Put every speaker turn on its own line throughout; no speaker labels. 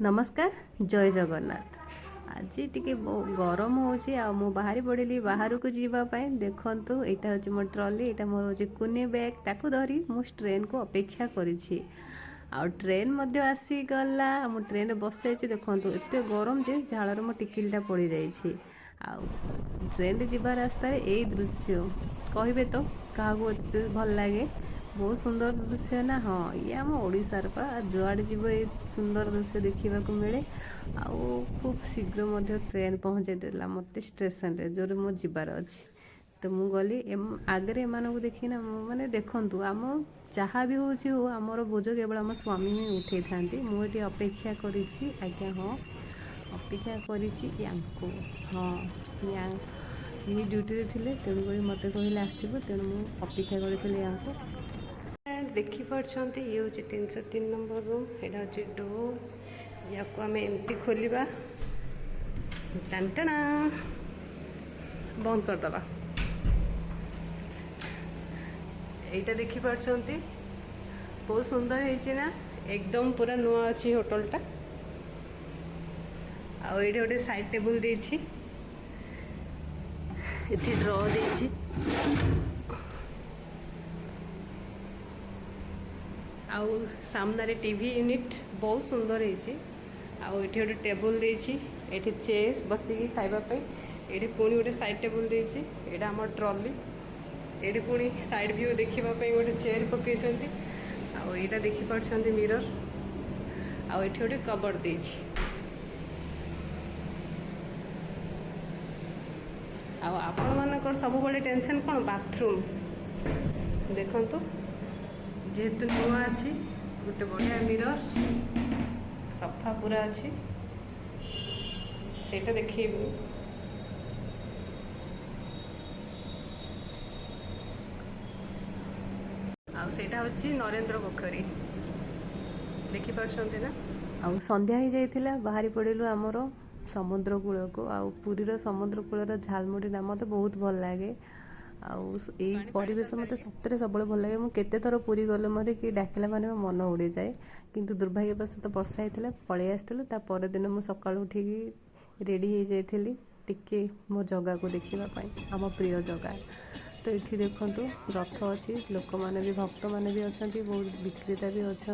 नमस्कार जय जगन्नाथ। आज टिके गरम हो बाहरी पड़ी बाहर को जीवाई देखु यहाँ हूँ मो ट्रली यहाँ मोर हूँ कुनी बैग ताकू धरी मुझ ट्रेन को अपेक्षा करी ट्रेन आसीगला मु ट्रेन बस जाइए देखु एत गरम जे झाड़ मो टिकिलटा पड़ जाइए ट्रेन जीवा रास्तार यही दृश्य कहे तो क्या भल लगे बहुत सुंदर दृश्य ना। हाँ ये आम ओडार पा जुआड़े जीव ये सुंदर दृश्य देखा मिले खूब शीघ्र ट्रेन पहुँचे देला मत स्टेशन रे जो मो जीवार अच्छी तो मु गली आगे एम देखना माने देखु आम जहाँ भी हो आमर बोझ केवल आम स्वामी ही उठे था मुझे अपेक्षा करी आज्ञा हाँ अपेक्षा करी हाँ ये ड्यूटी थे तेणुक मत कहले आसो तेणु मुझे अपेक्षा करी यहाँ देखिपे ये हूँ 303 नंबर रूम यहाँ हूँ डोर या आम एमती खोलिबा टाणटाणा बंद करदे यहाँ देखिपे बहुत सुंदर है ना एकदम पूरा नुआ अच्छी होटलटा आउ ये गोटे साइड टेबुल देछि इति ड्रॉ देछि आउ सामने टीवी यूनिट बहुत सुंदर है आउ ये गोटे टेबुल देछि एठी चेयर बसिकी खाइबापी ये पुणी गोटे साइड टेबुल देछि एटा आम ट्रॉली ये पुणी साइड व्यू देखापी गोटे चेयर पकई आउ यहाँ देखिपे मिरर आउ ये गोटे कबर्ड देछि आउ आपण मानकर सब बड़े टेंशन कौन बाथरूम देखंतु जेहेतु नुआ अच्छी गोटे बढ़िया मिरर सफा पूरा अच्छी सेटा देखिए आउटा हूँ नरेंद्र पोखरी देखिपे ना आउ संध्या ही जाइथिला बाहरी पड़िलु आमर समुद्र कूल को आउ पुरीर समुद्र कूलर झालमुड़ी ना मत बहुत भल लगे आवेश मत सतरे सब भल लगे मुझे थर पुरी गले मत कि डाकिला माने मन उड़ी जाए किंतु दुर्भाग्यवश वर्षा होता पलि आसती परदिन मुझे सका उठिकी रेडी हो जाइली टिके मो जगह को देखापी आम प्रिय जगह तो ये देखु रथ अच्छी लोक मैंने भी भक्त मैंने भी अच्छा बहुत विक्रेता भी अच्छा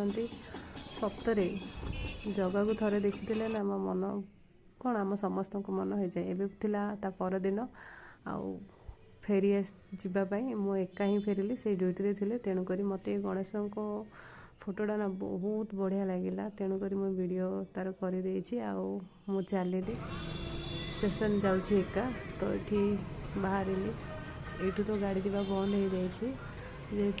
सतरे जगह को थे देखी ना आम मन कौन आम समस्त को मन हो जाए एवं था परदिन आउ फेरी जावाई मुझे एका ही फेरिली से ड्यूटी थे तेणुक मत गणेश फोटोटा ना बहुत बढ़िया लगे तेणुक मुझे वीडियो तार कर मु चली स्टेशन जाऊँगी एका तो ये बाहर ये तो गाड़ी जावा बंद हो जाए